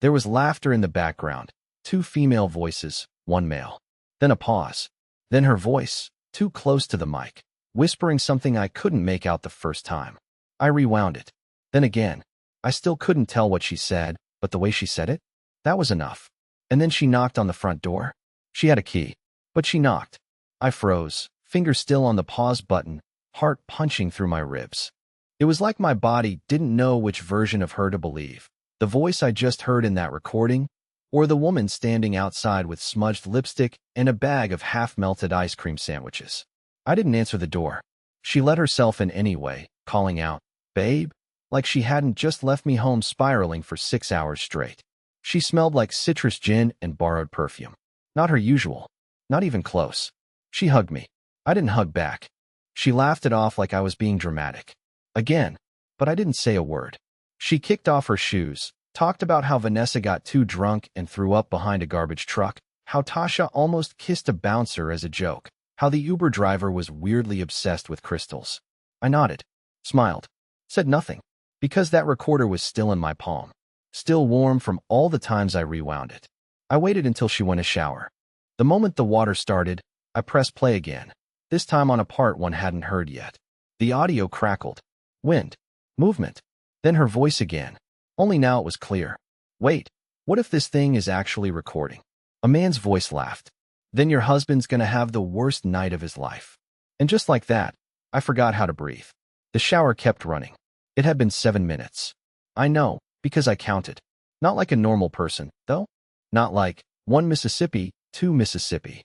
There was laughter in the background, two female voices, one male. Then a pause. Then her voice, too close to the mic, whispering something I couldn't make out the first time. I rewound it. Then again. I still couldn't tell what she said, but the way she said it? That was enough. And then she knocked on the front door. She had a key. But she knocked. I froze, fingers still on the pause button, heart punching through my ribs. It was like my body didn't know which version of her to believe. The voice I just heard in that recording, or the woman standing outside with smudged lipstick and a bag of half-melted ice cream sandwiches. I didn't answer the door. She let herself in anyway, calling out, "Babe?" like she hadn't just left me home spiraling for 6 hours straight. She smelled like citrus gin and borrowed perfume. Not her usual. Not even close. She hugged me. I didn't hug back. She laughed it off like I was being dramatic. Again. But I didn't say a word. She kicked off her shoes, talked about how Vanessa got too drunk and threw up behind a garbage truck, how Tasha almost kissed a bouncer as a joke, how the Uber driver was weirdly obsessed with crystals. I nodded, smiled, said nothing, because that recorder was still in my palm, still warm from all the times I rewound it. I waited until she went to shower. The moment the water started, I pressed play again, this time on a part one hadn't heard yet. The audio crackled. Wind. Movement. Then her voice again. Only now it was clear. Wait, what if this thing is actually recording? A man's voice laughed. Then your husband's gonna have the worst night of his life. And just like that, I forgot how to breathe. The shower kept running. It had been 7 minutes. I know, because I counted. Not like a normal person, though. Not like 1 Mississippi, 2 Mississippi.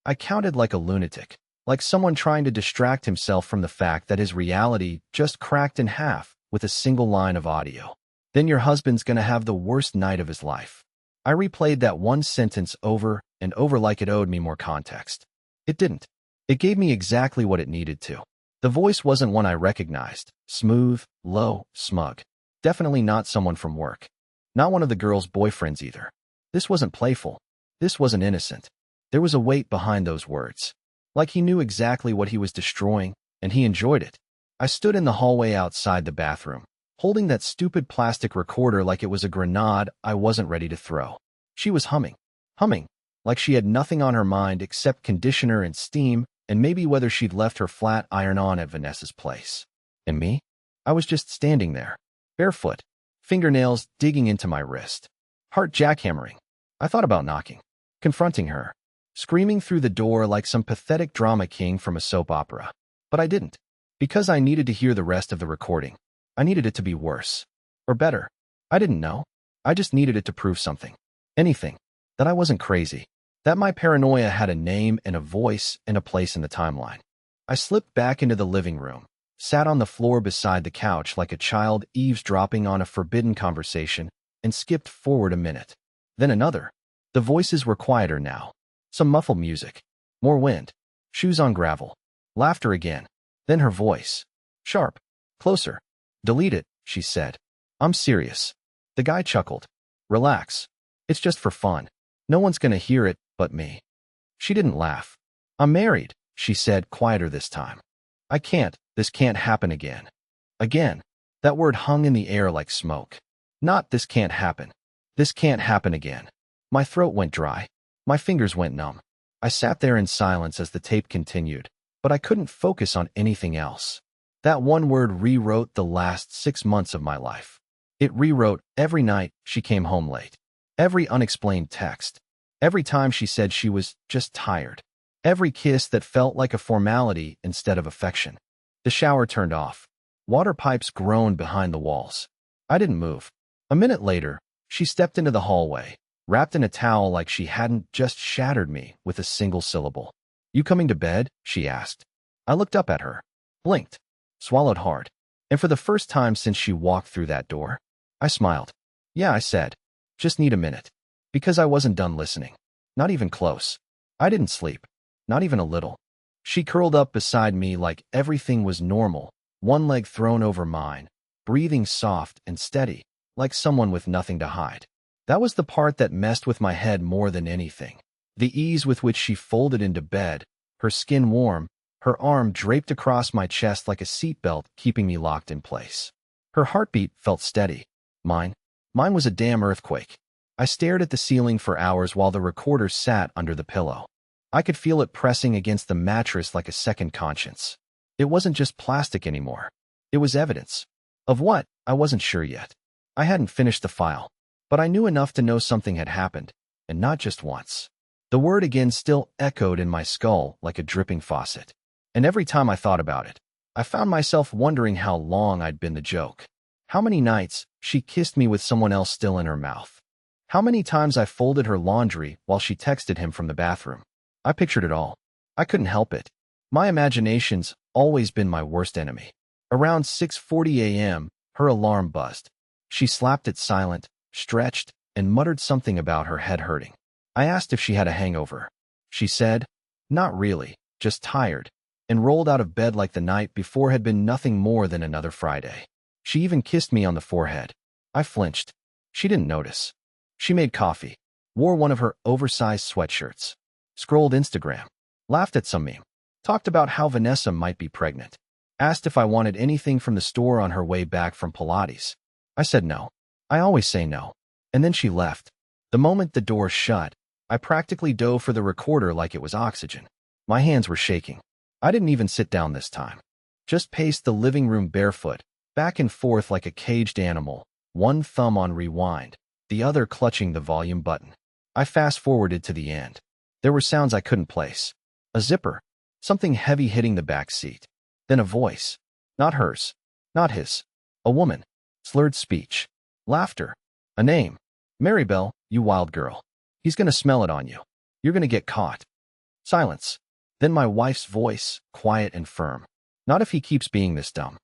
I counted like a lunatic, like someone trying to distract himself from the fact that his reality just cracked in half with a single line of audio. Then your husband's gonna have the worst night of his life. I replayed that one sentence over and over like it owed me more context. It didn't. It gave me exactly what it needed to. The voice wasn't one I recognized. Smooth, low, smug. Definitely not someone from work. Not one of the girl's boyfriends either. This wasn't playful. This wasn't innocent. There was a weight behind those words. Like he knew exactly what he was destroying, and he enjoyed it. I stood in the hallway outside the bathroom, holding that stupid plastic recorder like it was a grenade I wasn't ready to throw. She was humming. Humming. Like she had nothing on her mind except conditioner and steam, and maybe whether she'd left her flat iron on at Vanessa's place. And me? I was just standing there, barefoot, fingernails digging into my wrist, heart jackhammering. I thought about knocking, confronting her, screaming through the door like some pathetic drama king from a soap opera. But I didn't, because I needed to hear the rest of the recording. I needed it to be worse. Or better. I didn't know. I just needed it to prove something. Anything. That I wasn't crazy. That my paranoia had a name and a voice and a place in the timeline. I slipped back into the living room, sat on the floor beside the couch like a child eavesdropping on a forbidden conversation, and skipped forward a minute. Then another. The voices were quieter now. Some muffled music. More wind. Shoes on gravel. Laughter again. Then her voice. Sharp. Closer. Delete it, she said. I'm serious. The guy chuckled. Relax. It's just for fun. No one's gonna hear it but me. She didn't laugh. I'm married, she said, quieter this time. I can't. This can't happen again. Again. That word hung in the air like smoke. Not this can't happen. This can't happen again. My throat went dry. My fingers went numb. I sat there in silence as the tape continued, but I couldn't focus on anything else. That one word rewrote the last 6 months of my life. It rewrote every night she came home late. Every unexplained text. Every time she said she was just tired. Every kiss that felt like a formality instead of affection. The shower turned off. Water pipes groaned behind the walls. I didn't move. A minute later, she stepped into the hallway, wrapped in a towel like she hadn't just shattered me with a single syllable. You coming to bed? She asked. I looked up at her, blinked, swallowed hard, and for the first time since she walked through that door, I smiled. Yeah, I said. Just need a minute. Because I wasn't done listening. Not even close. I didn't sleep. Not even a little. She curled up beside me like everything was normal, one leg thrown over mine, breathing soft and steady, like someone with nothing to hide. That was the part that messed with my head more than anything. The ease with which she folded into bed, her skin warm, her arm draped across my chest like a seatbelt keeping me locked in place. Her heartbeat felt steady. Mine was a damn earthquake. I stared at the ceiling for hours while the recorder sat under the pillow. I could feel it pressing against the mattress like a second conscience. It wasn't just plastic anymore. It was evidence. Of what? I wasn't sure yet. I hadn't finished the file, but I knew enough to know something had happened, and not just once. The word again still echoed in my skull like a dripping faucet. And every time I thought about it, I found myself wondering how long I'd been the joke. How many nights she kissed me with someone else still in her mouth. How many times I folded her laundry while she texted him from the bathroom. I pictured it all. I couldn't help it. My imagination's always been my worst enemy. Around 6:40 a.m., her alarm buzzed. She slapped it silent, stretched, and muttered something about her head hurting. I asked if she had a hangover. She said, "Not really, just tired," and rolled out of bed like the night before had been nothing more than another Friday. She even kissed me on the forehead. I flinched. She didn't notice. She made coffee, wore one of her oversized sweatshirts, scrolled Instagram, laughed at some meme, talked about how Vanessa might be pregnant, asked if I wanted anything from the store on her way back from Pilates. I said no. I always say no. And then she left. The moment the door shut, I practically dove for the recorder like it was oxygen. My hands were shaking. I didn't even sit down this time. Just paced the living room barefoot, back and forth like a caged animal, one thumb on rewind, the other clutching the volume button. I fast-forwarded to the end. There were sounds I couldn't place. A zipper, something heavy hitting the back seat. Then a voice. Not hers. Not his. A woman. Slurred speech. Laughter. A name. "Maribel, you wild girl. He's gonna smell it on you. You're gonna get caught." Silence. Then my wife's voice, quiet and firm. "Not if he keeps being this dumb."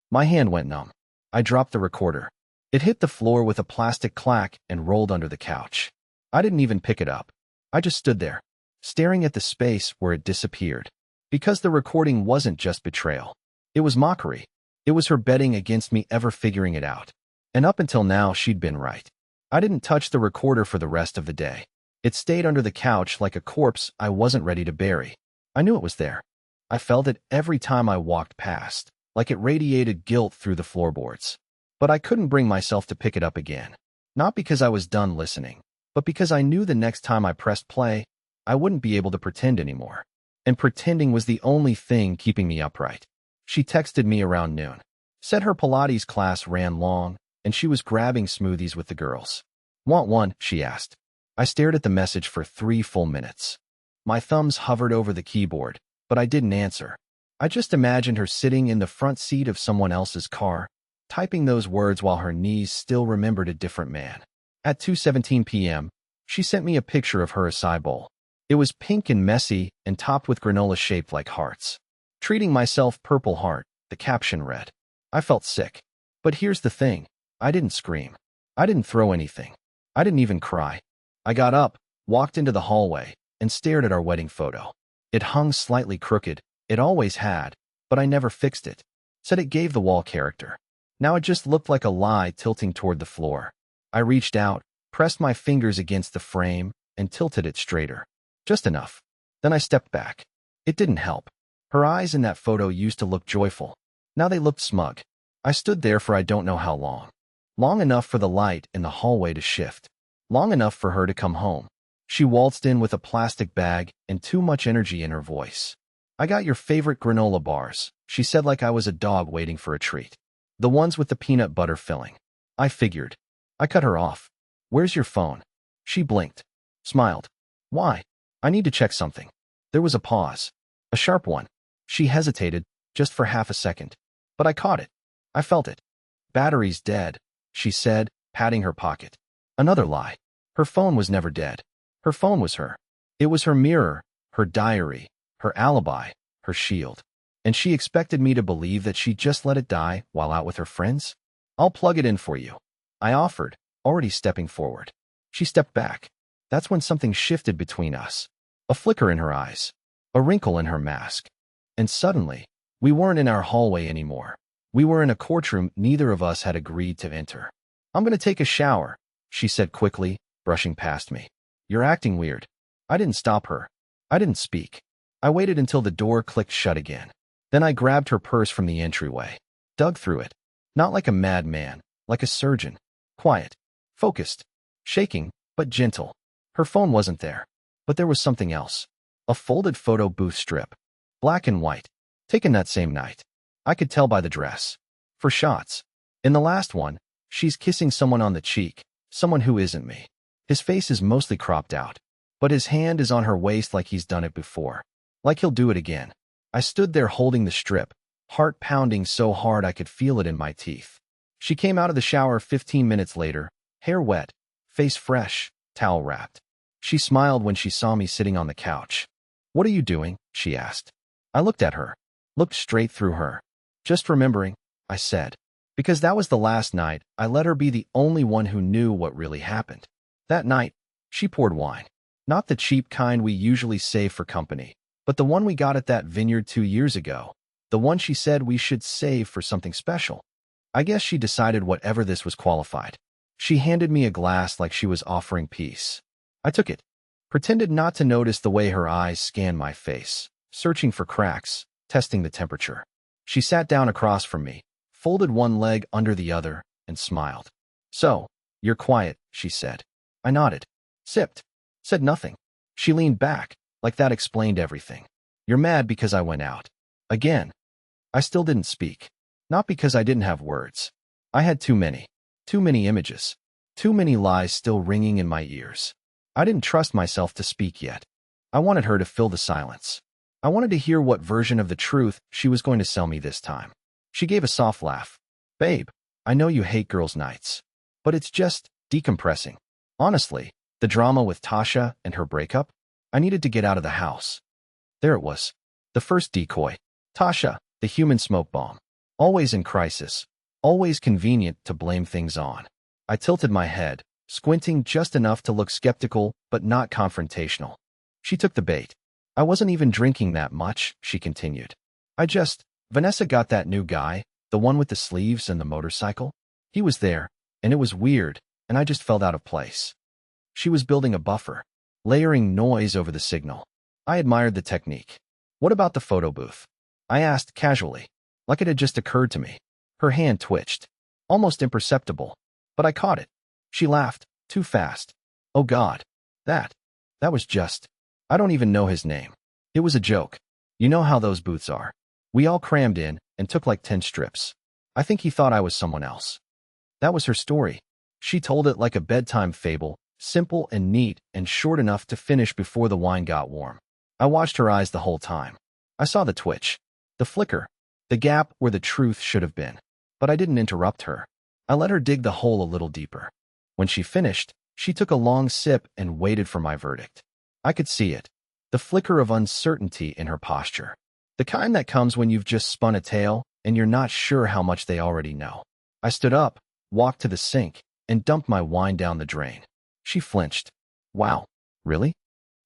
My hand went numb. I dropped the recorder. It hit the floor with a plastic clack and rolled under the couch. I didn't even pick it up. I just stood there, staring at the space where it disappeared. Because the recording wasn't just betrayal. It was mockery. It was her betting against me ever figuring it out. And up until now, she'd been right. I didn't touch the recorder for the rest of the day. It stayed under the couch like a corpse I wasn't ready to bury. I knew it was there. I felt it every time I walked past, like it radiated guilt through the floorboards. But I couldn't bring myself to pick it up again. Not because I was done listening, but because I knew the next time I pressed play, I wouldn't be able to pretend anymore. And pretending was the only thing keeping me upright. She texted me around noon. Said her Pilates class ran long, and she was grabbing smoothies with the girls. "Want one?" she asked. I stared at the message for 3 full minutes. My thumbs hovered over the keyboard, but I didn't answer. I just imagined her sitting in the front seat of someone else's car, typing those words while her knees still remembered a different man. At 2:17 p.m., she sent me a picture of her acai bowl. It was pink and messy and topped with granola shaped like hearts. "Treating myself, Purple Heart," the caption read. I felt sick. But here's the thing. I didn't scream. I didn't throw anything. I didn't even cry. I got up, walked into the hallway, and stared at our wedding photo. It hung slightly crooked. It always had, but I never fixed it. Said it gave the wall character. Now it just looked like a lie tilting toward the floor. I reached out, pressed my fingers against the frame, and tilted it straighter. Just enough. Then I stepped back. It didn't help. Her eyes in that photo used to look joyful. Now they looked smug. I stood there for I don't know how long. Long enough for the light in the hallway to shift. Long enough for her to come home. She waltzed in with a plastic bag and too much energy in her voice. "I got your favorite granola bars," she said like I was a dog waiting for a treat. "The ones with the peanut butter filling." I figured. I cut her off. "Where's your phone?" She blinked. Smiled. "Why?" "I need to check something." There was a pause. A sharp one. She hesitated, just for half a second. But I caught it. I felt it. "Battery's dead," she said, patting her pocket. Another lie. Her phone was never dead. Her phone was her. It was her mirror, her diary, her alibi, her shield. And she expected me to believe that she just let it die while out with her friends? "I'll plug it in for you," I offered, already stepping forward. She stepped back. That's when something shifted between us. A flicker in her eyes. A wrinkle in her mask. And suddenly, we weren't in our hallway anymore. We were in a courtroom neither of us had agreed to enter. "I'm gonna take a shower," she said quickly, brushing past me. "You're acting weird." I didn't stop her. I didn't speak. I waited until the door clicked shut again. Then I grabbed her purse from the entryway. Dug through it. Not like a madman, like a surgeon. Quiet. Focused. Shaking, but gentle. Her phone wasn't there, but there was something else. A folded photo booth strip. Black and white. Taken that same night. I could tell by the dress. For shots. In the last one, she's kissing someone on the cheek, someone who isn't me. His face is mostly cropped out, but his hand is on her waist like he's done it before. Like he'll do it again. I stood there holding the strip, heart pounding so hard I could feel it in my teeth. She came out of the shower 15 minutes later, hair wet, face fresh, towel wrapped. She smiled when she saw me sitting on the couch. "What are you doing?" she asked. I looked at her, looked straight through her. "Just remembering," I said, because that was the last night I let her be the only one who knew what really happened. That night, she poured wine. Not the cheap kind we usually save for company, but the one we got at that vineyard 2 years ago. The one she said we should save for something special. I guess she decided whatever this was qualified. She handed me a glass like she was offering peace. I took it, pretended not to notice the way her eyes scanned my face, searching for cracks, testing the temperature. She sat down across from me, folded one leg under the other, and smiled. "So, you're quiet," she said. I nodded, sipped, said nothing. She leaned back, like that explained everything. "You're mad because I went out. Again." I still didn't speak. Not because I didn't have words. I had too many images, too many lies still ringing in my ears. I didn't trust myself to speak yet. I wanted her to fill the silence. I wanted to hear what version of the truth she was going to sell me this time. She gave a soft laugh. "Babe, I know you hate girls' nights, but it's just decompressing. Honestly, the drama with Tasha and her breakup, I needed to get out of the house." There it was. The first decoy. Tasha, the human smoke bomb. Always in crisis. Always convenient to blame things on. I tilted my head, squinting just enough to look skeptical but not confrontational. She took the bait. "I wasn't even drinking that much," she continued. Vanessa got that new guy, the one with the sleeves and the motorcycle. He was there, and it was weird, and I just felt out of place." She was building a buffer, layering noise over the signal. I admired the technique. "What about the photo booth?" I asked casually, like it had just occurred to me. Her hand twitched, almost imperceptible, but I caught it. She laughed, too fast. "Oh God, that was just, I don't even know his name. It was a joke. You know how those booths are. We all crammed in and took like 10 strips. I think he thought I was someone else." That was her story. She told it like a bedtime fable, simple and neat and short enough to finish before the wine got warm. I watched her eyes the whole time. I saw the twitch, the flicker, the gap where the truth should have been. But I didn't interrupt her. I let her dig the hole a little deeper. When she finished, she took a long sip and waited for my verdict. I could see it, the flicker of uncertainty in her posture. The kind that comes when you've just spun a tale and you're not sure how much they already know. I stood up, walked to the sink, and dumped my wine down the drain. She flinched. "Wow, really?"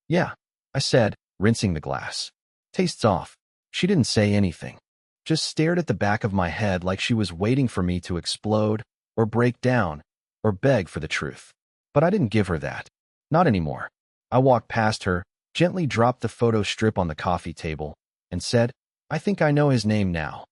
"Yeah," I said, rinsing the glass. "Tastes off." She didn't say anything, just stared at the back of my head like she was waiting for me to explode, or break down, or beg for the truth. But I didn't give her that. Not anymore. I walked past her, gently dropped the photo strip on the coffee table, and said, "I think I know his name now."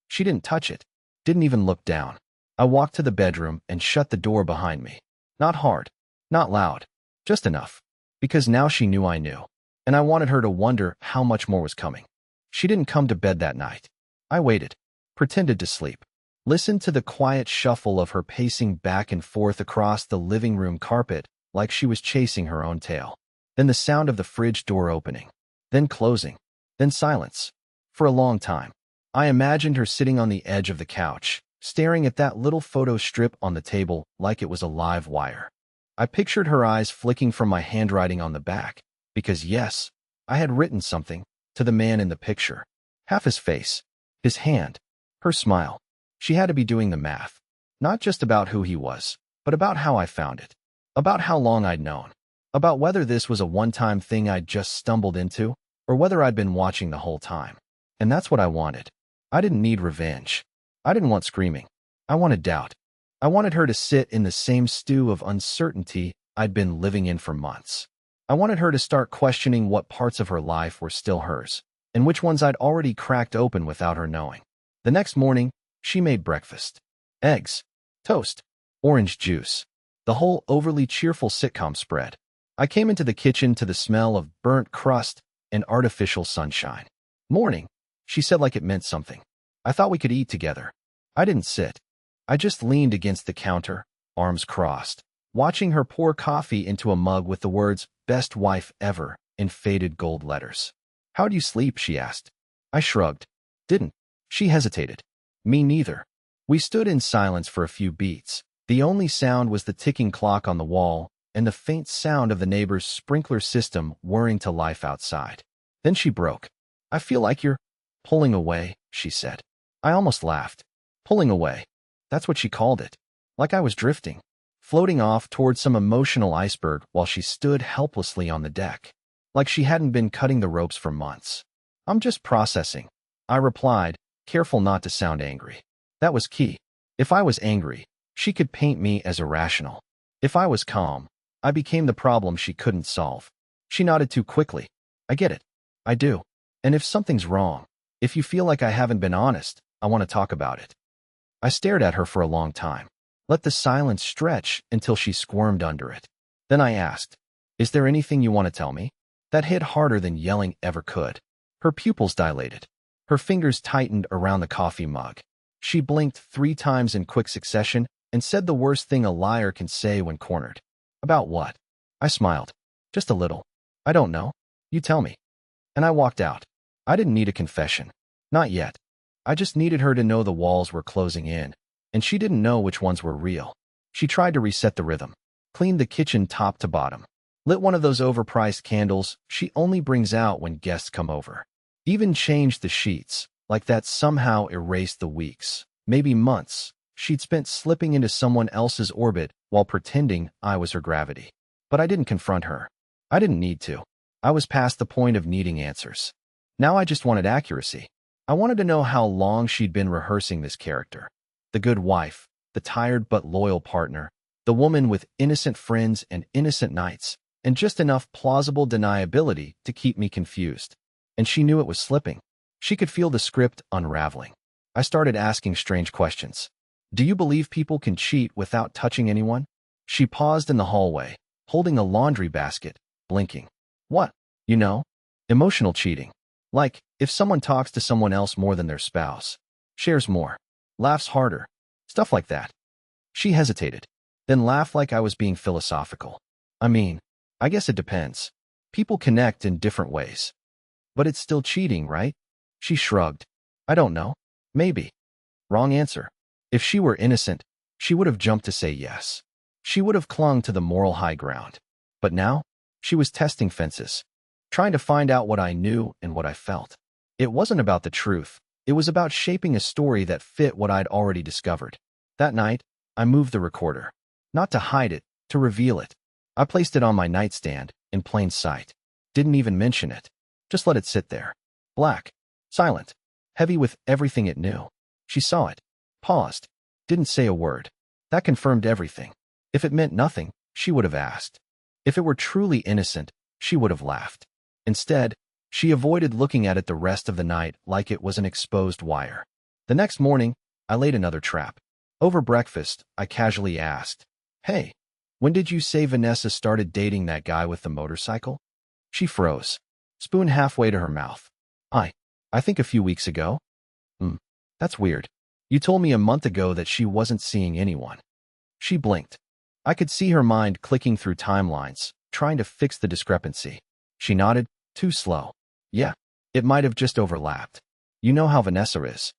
She didn't touch it, didn't even look down. I walked to the bedroom and shut the door behind me. Not hard, not loud, just enough. Because now she knew I knew, and I wanted her to wonder how much more was coming. She didn't come to bed that night. I waited, pretended to sleep, listened to the quiet shuffle of her pacing back and forth across the living room carpet like she was chasing her own tail. Then the sound of the fridge door opening, then closing, then silence. For a long time, I imagined her sitting on the edge of the couch, staring at that little photo strip on the table like it was a live wire. I pictured her eyes flicking from my handwriting on the back, because yes, I had written something, to the man in the picture. Half his face, his hand, her smile. She had to be doing the math. Not just about who he was, but about how I found it. About how long I'd known. About whether this was a one-time thing I'd just stumbled into, or whether I'd been watching the whole time. And that's what I wanted. I didn't need revenge. I didn't want screaming. I wanted doubt. I wanted her to sit in the same stew of uncertainty I'd been living in for months. I wanted her to start questioning what parts of her life were still hers, and which ones I'd already cracked open without her knowing. The next morning, she made breakfast. Eggs, toast, orange juice. The whole overly cheerful sitcom spread. I came into the kitchen to the smell of burnt crust and artificial sunshine. Morning, she said like it meant something. I thought we could eat together. I didn't sit. I just leaned against the counter, arms crossed, watching her pour coffee into a mug with the words, "Best wife ever," in faded gold letters. "How'd you sleep?" she asked. I shrugged. Didn't. She hesitated. Me neither. We stood in silence for a few beats. The only sound was the ticking clock on the wall and the faint sound of the neighbor's sprinkler system whirring to life outside. Then she broke. "I feel like you're pulling away," she said. I almost laughed. Pulling away. That's what she called it. Like I was drifting, floating off towards some emotional iceberg while she stood helplessly on the deck. Like she hadn't been cutting the ropes for months. "I'm just processing," I replied, careful not to sound angry. That was key. If I was angry, she could paint me as irrational. If I was calm, I became the problem she couldn't solve. She nodded too quickly. "I get it. I do. And if something's wrong, if you feel like I haven't been honest, I want to talk about it." I stared at her for a long time. Let the silence stretch until she squirmed under it. Then I asked, "Is there anything you want to tell me?" That hit harder than yelling ever could. Her pupils dilated. Her fingers tightened around the coffee mug. She blinked 3 times in quick succession and said the worst thing a liar can say when cornered. "About what?" I smiled. "Just a little. I don't know. You tell me." And I walked out. I didn't need a confession. Not yet. I just needed her to know the walls were closing in, and she didn't know which ones were real. She tried to reset the rhythm, cleaned the kitchen top to bottom, lit one of those overpriced candles she only brings out when guests come over. Even changed the sheets, like that somehow erased the weeks, maybe months, she'd spent slipping into someone else's orbit while pretending I was her gravity. But I didn't confront her. I didn't need to. I was past the point of needing answers. Now I just wanted accuracy. I wanted to know how long she'd been rehearsing this character. The good wife, the tired but loyal partner, the woman with innocent friends and innocent nights, and just enough plausible deniability to keep me confused. And she knew it was slipping. She could feel the script unraveling. I started asking strange questions. "Do you believe people can cheat without touching anyone?" She paused in the hallway, holding a laundry basket, blinking. "What? You know? Emotional cheating. Like, if someone talks to someone else more than their spouse, shares more, laughs harder, stuff like that." She hesitated, then laughed like I was being philosophical. "I mean, I guess it depends. People connect in different ways. But it's still cheating, right?" She shrugged. "I don't know. Maybe." Wrong answer. If she were innocent, she would have jumped to say yes. She would have clung to the moral high ground. But now, she was testing fences, trying to find out what I knew and what I felt. It wasn't about the truth. It was about shaping a story that fit what I'd already discovered. That night, I moved the recorder. Not to hide it, to reveal it. I placed it on my nightstand, in plain sight. Didn't even mention it. Just let it sit there. Black. Silent. Heavy with everything it knew. She saw it. Paused. Didn't say a word. That confirmed everything. If it meant nothing, she would have asked. If it were truly innocent, she would have laughed. Instead, she avoided looking at it the rest of the night like it was an exposed wire. The next morning, I laid another trap. Over breakfast, I casually asked, "Hey, when did you say Vanessa started dating that guy with the motorcycle?" She froze, spoon halfway to her mouth. I think a few weeks ago." That's weird. You told me a month ago that she wasn't seeing anyone." She blinked. I could see her mind clicking through timelines, trying to fix the discrepancy. She nodded, too slow. "Yeah, it might have just overlapped. You know how Vanessa is."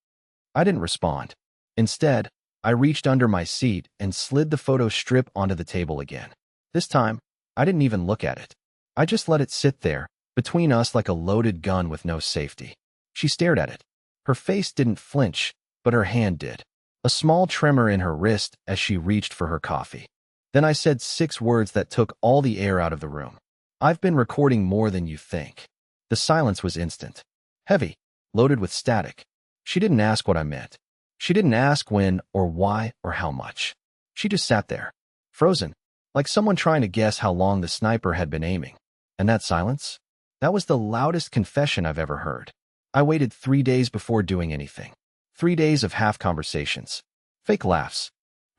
I didn't respond. Instead, I reached under my seat and slid the photo strip onto the table again. This time, I didn't even look at it. I just let it sit there, between us like a loaded gun with no safety. She stared at it. Her face didn't flinch, but her hand did. A small tremor in her wrist as she reached for her coffee. Then I said 6 words that took all the air out of the room. "I've been recording more than you think." The silence was instant. Heavy, loaded with static. She didn't ask what I meant. She didn't ask when or why or how much. She just sat there, frozen, like someone trying to guess how long the sniper had been aiming. And that silence? That was the loudest confession I've ever heard. I waited 3 days before doing anything. 3 days of half conversations. Fake laughs.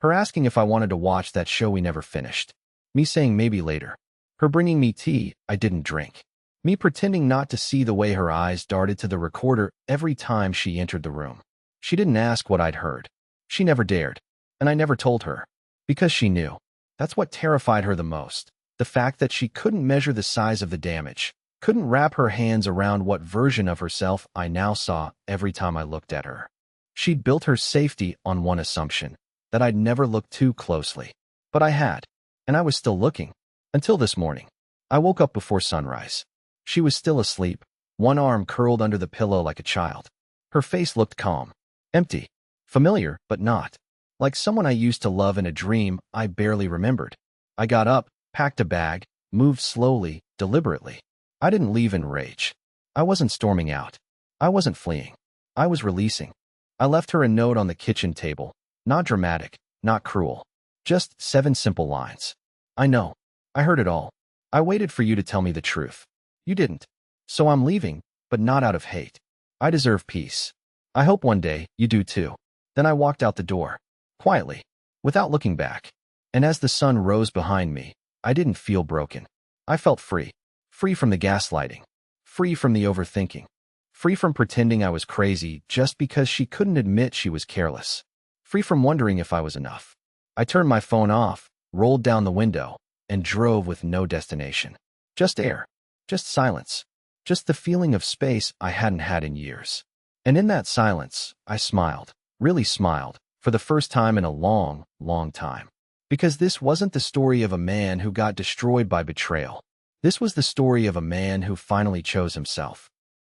Her asking if I wanted to watch that show we never finished. Me saying maybe later. Her bringing me tea I didn't drink. Me pretending not to see the way her eyes darted to the recorder every time she entered the room. She didn't ask what I'd heard. She never dared. And I never told her. Because she knew. That's what terrified her the most. The fact that she couldn't measure the size of the damage. Couldn't wrap her hands around what version of herself I now saw every time I looked at her. She'd built her safety on one assumption. That I'd never looked too closely. But I had. And I was still looking. Until this morning. I woke up before sunrise. She was still asleep, one arm curled under the pillow like a child. Her face looked calm. Empty. Familiar, but not. Like someone I used to love in a dream I barely remembered. I got up, packed a bag, moved slowly, deliberately. I didn't leave in rage. I wasn't storming out. I wasn't fleeing. I was releasing. I left her a note on the kitchen table. Not dramatic, not cruel. Just 7 simple lines. I know. I heard it all. I waited for you to tell me the truth. You didn't. So I'm leaving, but not out of hate. I deserve peace. I hope one day you do too. Then I walked out the door. Quietly. Without looking back. And as the sun rose behind me, I didn't feel broken. I felt free. Free from the gaslighting. Free from the overthinking. Free from pretending I was crazy just because she couldn't admit she was careless. Free from wondering if I was enough. I turned my phone off, rolled down the window, and drove with no destination. Just air. Just silence. Just the feeling of space I hadn't had in years. And in that silence, I smiled. Really smiled. For the first time in a long, long time. Because this wasn't the story of a man who got destroyed by betrayal. This was the story of a man who finally chose himself.